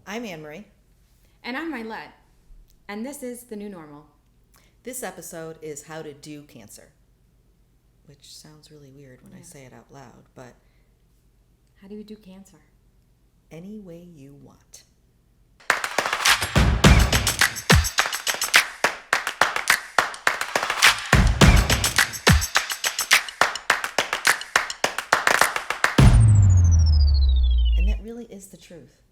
I'm AnnMarie. And I'm Mailet, and this is the new normal. This episode is how to do cancer, which sounds really weird when I say it out loud, but How do you do cancer? any way you want. And that really is the truth.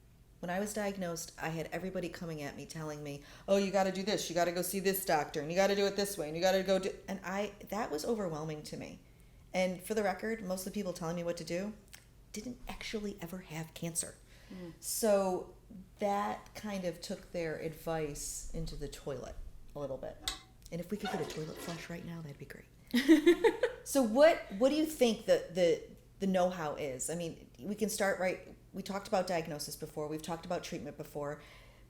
When I was diagnosed, I had everybody coming at me telling me, "Oh, you got to do this. You got to go see this doctor, and you got to do it this way, and you got to go do." And that was overwhelming to me. And for the record, most of the people telling me what to do didn't actually ever have cancer. So that kind of took their advice into the toilet a little bit. And if we could get a toilet flush right now, that'd be great. So what do you think the know-how is? I mean, we can start right. We talked about diagnosis before. We've talked about treatment before.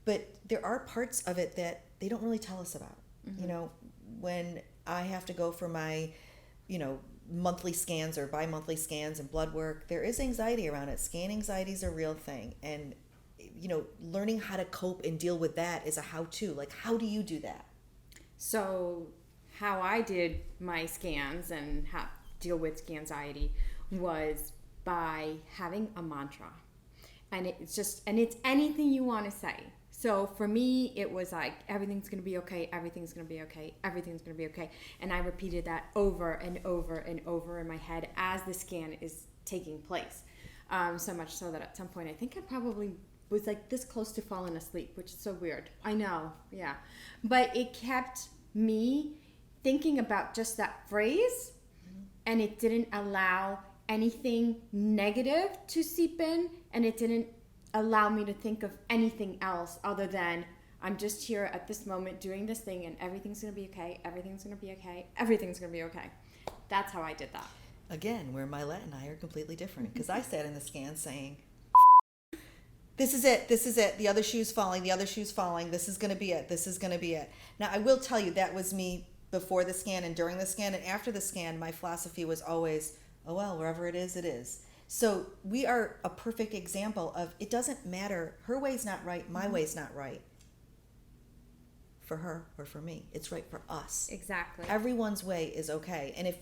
But there are parts of it that they don't really tell us about. Mm-hmm. You know, when I have to go for my, monthly scans or bi-monthly scans and blood work, there is anxiety around it. Scan anxiety is a real thing. And, learning how to cope and deal with that is a how-to. Like, how do you do that? So, how I did my scans and how deal with anxiety was by having a mantra. And it's anything you want to say. So for me, it was like, everything's going to be okay, everything's going to be okay, everything's going to be okay. And I repeated that over and over and over in my head as the scan is taking place. So much so that at some point, I think I probably was like this close to falling asleep, which is so weird. I know, yeah. But it kept me thinking about just that phrase, and it didn't allow anything negative to seep in, and it didn't allow me to think of anything else other than I'm just here at this moment doing this thing, and everything's going to be okay, everything's going to be okay, everything's going to be okay. That's how I did that. Again, where Mailet and I are completely different, because I sat in the scan saying, this is it, the other shoe's falling, this is going to be it. Now, I will tell you, that was me before the scan and during the scan, and after the scan, my philosophy was always, oh well, wherever it is, it is. So we are a perfect example of, it doesn't matter, her way's not right, my way's not right. For her or for me, it's right for us. Exactly. Everyone's way is okay. And if,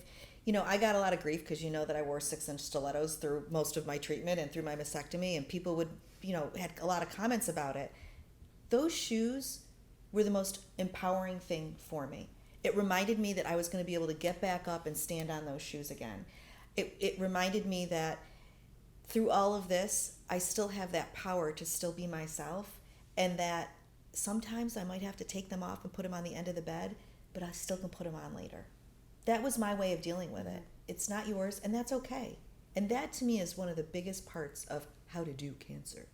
I got a lot of grief because that I wore 6-inch stilettos through most of my treatment and through my mastectomy, and people would, had a lot of comments about it. Those shoes were the most empowering thing for me. It reminded me that I was going to be able to get back up and stand on those shoes again. It reminded me that through all of this, I still have that power to still be myself, and that sometimes I might have to take them off and put them on the end of the bed, but I still can put them on later. That was my way of dealing with it. It's not yours, and that's okay. And that to me is one of the biggest parts of how to do cancer.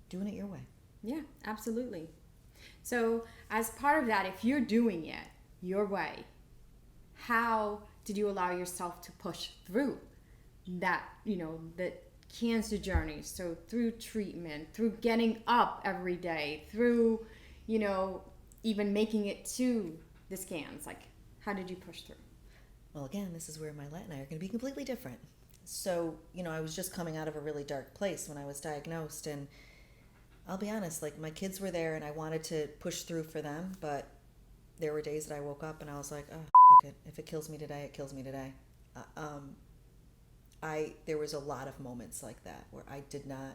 Doing it your way. Yeah, absolutely. So as part of that, if you're doing it your way, how did you allow yourself to push through that, the cancer journey? So through treatment, through getting up every day, through, even making it to the scans, like, how did you push through? Well, again, this is where Mailet and I are going to be completely different. So, I was just coming out of a really dark place when I was diagnosed, and I'll be honest, like, my kids were there and I wanted to push through for them, but there were days that I woke up and I was like, oh, fuck it. If it kills me today, it kills me today. There was a lot of moments like that where I did not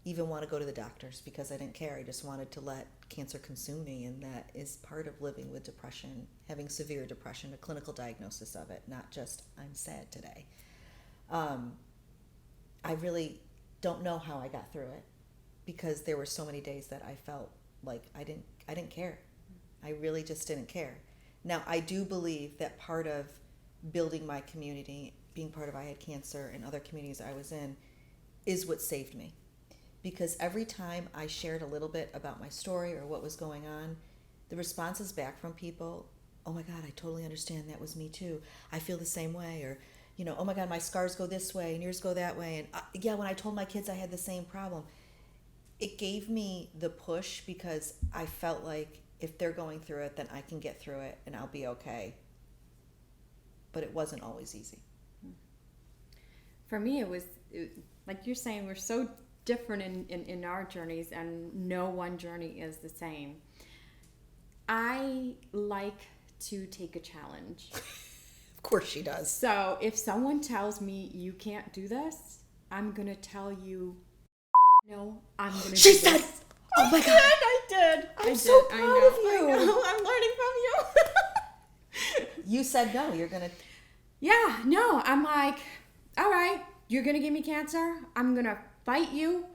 even want to go to the doctors because I didn't care. I just wanted to let cancer consume me, and that is part of living with depression, having severe depression, a clinical diagnosis of it, not just I'm sad today. I really don't know how I got through it, because there were so many days that I felt like I didn't care. I really just didn't care. Now, I do believe that part of building my community, being part of I Had Cancer and other communities I was in, is what saved me. Because every time I shared a little bit about my story or what was going on, the responses back from people, oh my God, I totally understand, that was me too. I feel the same way. Or, oh my God, my scars go this way and yours go that way. And yeah, when I told my kids I had the same problem, it gave me the push, because I felt like if they're going through it, then I can get through it and I'll be okay. But it wasn't always easy. For me, it was like you're saying, we're so different in our journeys, and no one journey is the same. I like to take a challenge. Of course she does. So if someone tells me you can't do this, I'm going to tell you, no, I'm going to do this. She said, oh my God. I did. I'm so proud of you. I know. I'm learning from you. You said no, you're going to. Yeah, no, I'm like, all right, you're going to give me cancer. I'm going to fight you.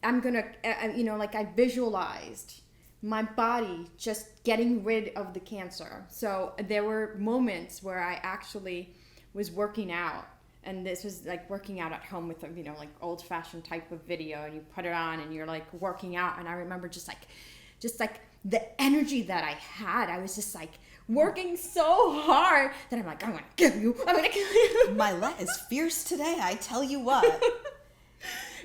I'm going to, like I visualized my body just getting rid of the cancer. So there were moments where I actually was working out, and this was like working out at home with a, like old fashioned type of video, and you put it on and you're like working out. And I remember just like the energy that I had, I was just like working so hard that I'm like, I'm going to kill you. Mailet is fierce today, I tell you what.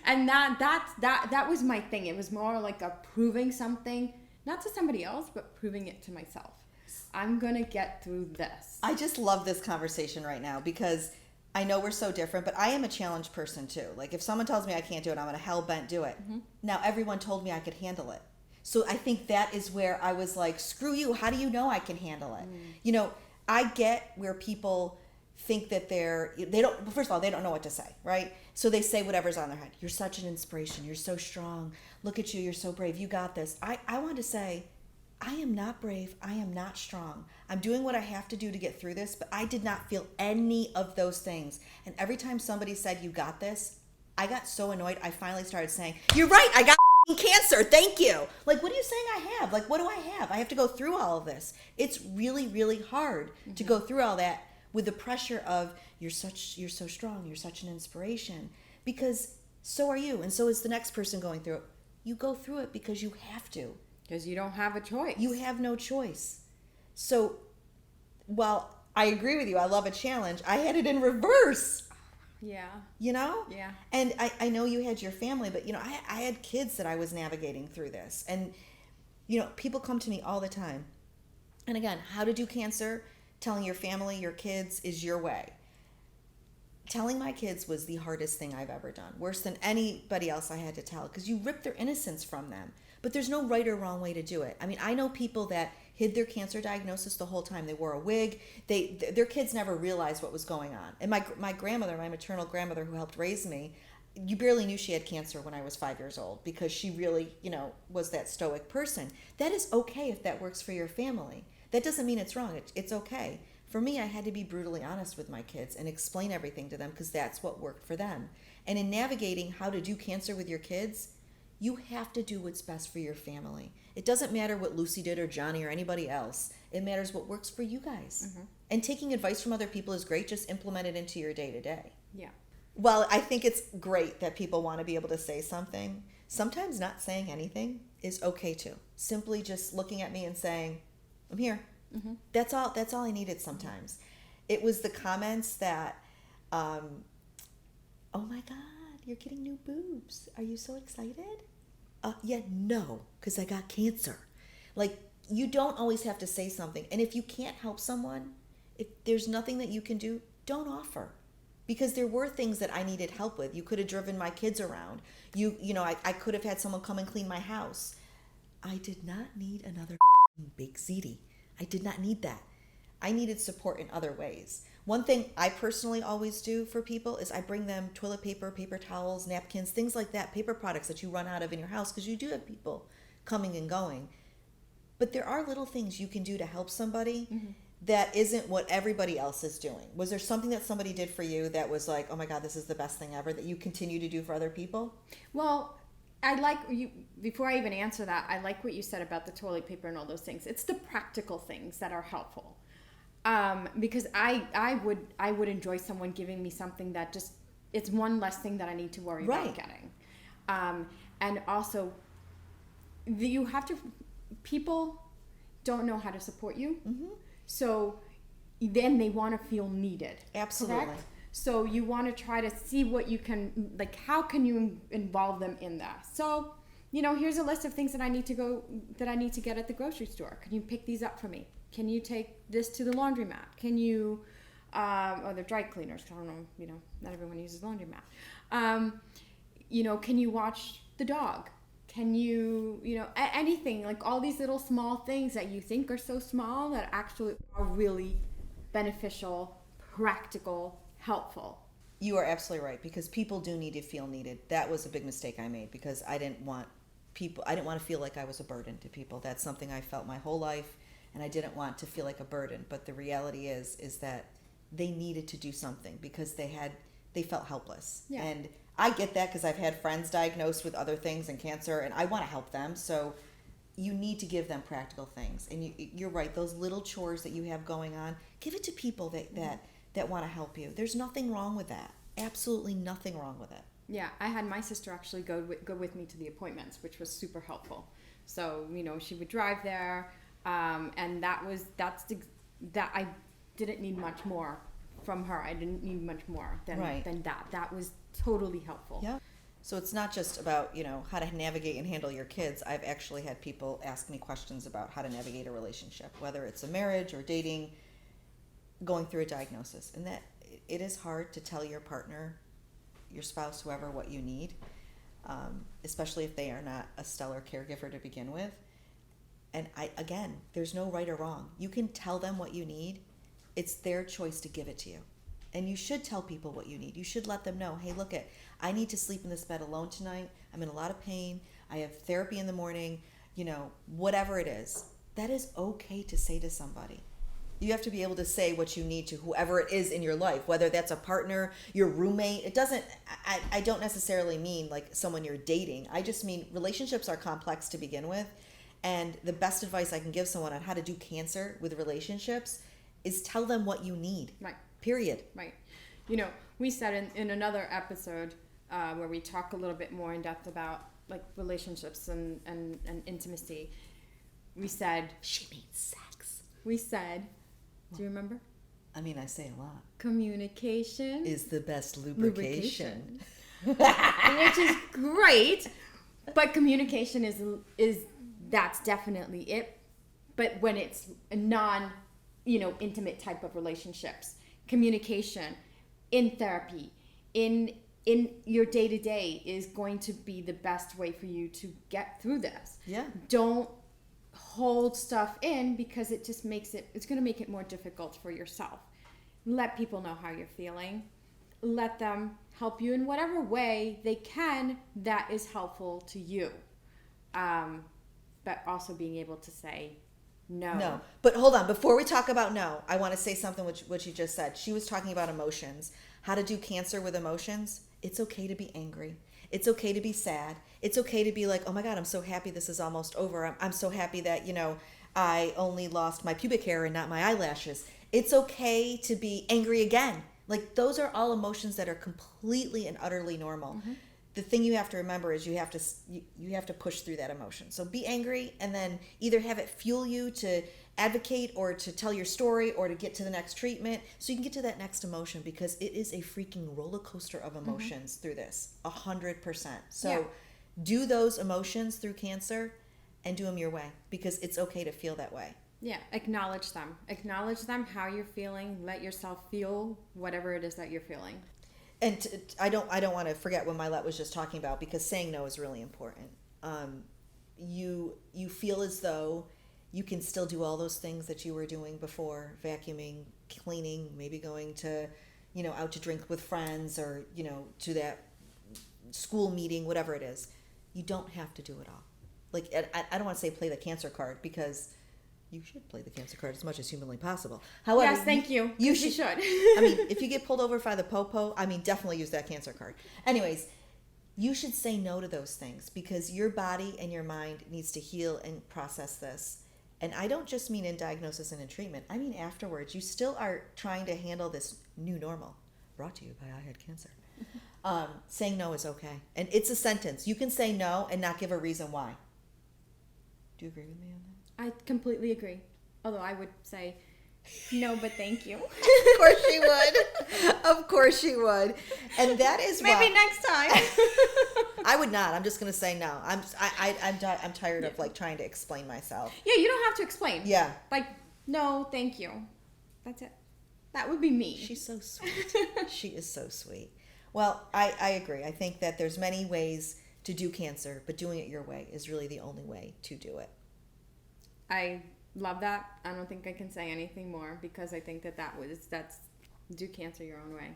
And that was my thing. It was more like a proving something, not to somebody else, but proving it to myself. I'm going to get through this. I just love this conversation right now because I know we're so different, but I am a challenge person too. Like if someone tells me I can't do it, I'm going to hell bent do it. Mm-hmm. Now everyone told me I could handle it. So I think that is where I was like, screw you. How do you know I can handle it? Mm. I get where people think that first of all, they don't know what to say, right? So they say whatever's on their head. You're such an inspiration. You're so strong. Look at you. You're so brave. You got this. I want to say, I am not brave. I am not strong. I'm doing what I have to do to get through this, but I did not feel any of those things. And every time somebody said, you got this, I got so annoyed. I finally started saying, you're right. I got cancer. Thank you. Like, what are you saying I have? Like, what do I have? I have to go through all of this. It's really, really hard to go through all that with the pressure of you're so strong, you're such an inspiration, because so are you, and so is the next person going through it. You go through it because you have to. Because you don't have a choice. You have no choice. So, while I agree with you, I love a challenge, I had it in reverse. Yeah. Yeah. And I know you had your family, but I had kids that I was navigating through this, and people come to me all the time. And again, how to do cancer, telling your family, your kids, is your way. Telling my kids was the hardest thing I've ever done. Worse than anybody else I had to tell, because you rip their innocence from them. But there's no right or wrong way to do it. I mean, I know people that hid their cancer diagnosis the whole time. They wore a wig. Their kids never realized what was going on. And my grandmother, my maternal grandmother who helped raise me, you barely knew she had cancer when I was 5 years old, because she really, was that stoic person. That is okay if that works for your family. That doesn't mean it's wrong. It's okay. For me, I had to be brutally honest with my kids and explain everything to them, because that's what worked for them. And in navigating how to do cancer with your kids, you have to do what's best for your family. It doesn't matter what Lucy did or Johnny or anybody else. It matters what works for you guys. Mm-hmm. And taking advice from other people is great. Just implement it into your day-to-day. Yeah. Well, I think it's great that people want to be able to say something. Sometimes not saying anything is okay too. Simply just looking at me and saying, I'm here. Mm-hmm. That's all I needed sometimes. It was the comments that, oh my God, you're getting new boobs. Are you so excited? Yeah, no, because I got cancer. Like, you don't always have to say something. And if you can't help someone, if there's nothing that you can do, don't offer. Because there were things that I needed help with. You could have driven my kids around. I could have had someone come and clean my house. I did not need another big ZD. I did not need that. I needed support in other ways. One thing I personally always do for people is I bring them toilet paper, paper towels, napkins, things like that, paper products that you run out of in your house, because you do have people coming and going. But there are little things you can do to help somebody that isn't what everybody else is doing. Was there something that somebody did for you that was like, oh my God, this is the best thing ever, that you continue to do for other people? Well, I like you. Before I even answer that, I like what you said about the toilet paper and all those things. It's the practical things that are helpful. Because I would enjoy someone giving me something that just, it's one less thing that I need to worry about getting. And also, you have to, people don't know how to support you. Mm-hmm. So then they want to feel needed. Absolutely. Correct? So you want to try to see what you can, like, how can you involve them in that? So, here's a list of things that I need to get at the grocery store. Can you pick these up for me? Can you take this to the laundromat? Can you, or the dry cleaners? I don't know, not everyone uses laundromat. can you watch the dog? Can you, anything, like all these little small things that you think are so small that actually are really beneficial, practical, helpful. You are absolutely right, because people do need to feel needed. That was a big mistake I made, because I didn't want to feel like I was a burden to people. That's something I felt my whole life, and I didn't want to feel like a burden. But the reality is that they needed to do something, because they felt helpless. Yeah. And I get that, because I've had friends diagnosed with other things and cancer, and I want to help them. So you need to give them practical things. And you're right, those little chores that you have going on, give it to people that want to help you. There's nothing wrong with that. Absolutely nothing wrong with it. Yeah, I had my sister actually go with me to the appointments, which was super helpful. So, she would drive there, and I didn't need much more from her. I didn't need much more than that. That was totally helpful. Yeah. So it's not just about, how to navigate and handle your kids. I've actually had people ask me questions about how to navigate a relationship, whether it's a marriage or dating, going through a diagnosis. And that it is hard to tell your partner, your spouse, whoever, what you need, especially if they are not a stellar caregiver to begin with. And again, there's no right or wrong. You can tell them what you need. It's their choice to give it to you. And you should tell people what you need. You should let them know, hey, look, I need to sleep in this bed alone tonight. I'm in a lot of pain. I have therapy in the morning. Whatever it is, that is okay to say to somebody. You have to be able to say what you need to whoever it is in your life, whether that's a partner, your roommate. I don't necessarily mean like someone you're dating. I just mean relationships are complex to begin with. And the best advice I can give someone on how to do cancer with relationships is tell them what you need. Right. Period. Right. We said in another episode where we talk a little bit more in depth about like relationships and intimacy, we said... She means sex. We said... Do you remember? I mean, I say a lot. Communication is the best lubrication. Which is great, but communication is that's definitely it. But when it's a non, intimate type of relationships, communication in therapy, in your day-to-day is going to be the best way for you to get through this. Yeah. Don't hold stuff in, because it just it's going to make it more difficult for yourself. Let people know how you're feeling. Let them help you in whatever way they can that is helpful to you. But also being able to say no. No. But hold on. Before we talk about no, I want to say something which you just said. She was talking about emotions. How to do cancer with emotions. It's okay to be angry. It's okay to be sad. It's okay to be like, oh my God, I'm so happy this is almost over. I'm so happy that, I only lost my pubic hair and not my eyelashes. It's okay to be angry again. Like, those are all emotions that are completely and utterly normal. Mm-hmm. The thing you have to remember is you have to push through that emotion. So be angry, and then either have it fuel you to advocate or to tell your story or to get to the next treatment so you can get to that next emotion, because it is a freaking roller coaster of emotions through this, 100%. So do those emotions through cancer and do them your way, because it's okay to feel that way. Yeah, acknowledge them. Acknowledge them, how you're feeling. Let yourself feel whatever it is that you're feeling. And I don't want to forget what Mailet was just talking about, because saying no is really important. You feel as though you can still do all those things that you were doing before: vacuuming, cleaning, maybe going to, out to drink with friends, or, to that school meeting, whatever it is. You don't have to do it all. Like, I don't want to say play the cancer card, because you should play the cancer card as much as humanly possible. However, yes, thank you. You should. I mean, if you get pulled over by the popo, definitely use that cancer card. Anyways, you should say no to those things, because your body and your mind needs to heal and process this. And I don't just mean in diagnosis and in treatment. I mean afterwards. You still are trying to handle this new normal. Brought to you by I Had Cancer. Saying no is okay. And it's a sentence. You can say no and not give a reason why. Do you agree with me on that? I completely agree. Although I would say no, but thank you. Of course she would. Of course she would. And that is maybe next time. I would not. I'm just going to say no. I'm tired of like trying to explain myself. Yeah, you don't have to explain. Yeah. Like, no, thank you. That's it. That would be me. She's so sweet. She is so sweet. Well, I agree. I think that there's many ways to do cancer, but doing it your way is really the only way to do it. I love that. I don't think I can say anything more because I think that's do cancer your own way.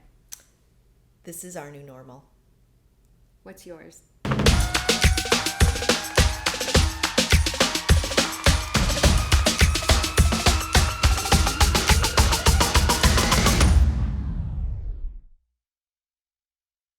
This is our new normal. What's yours?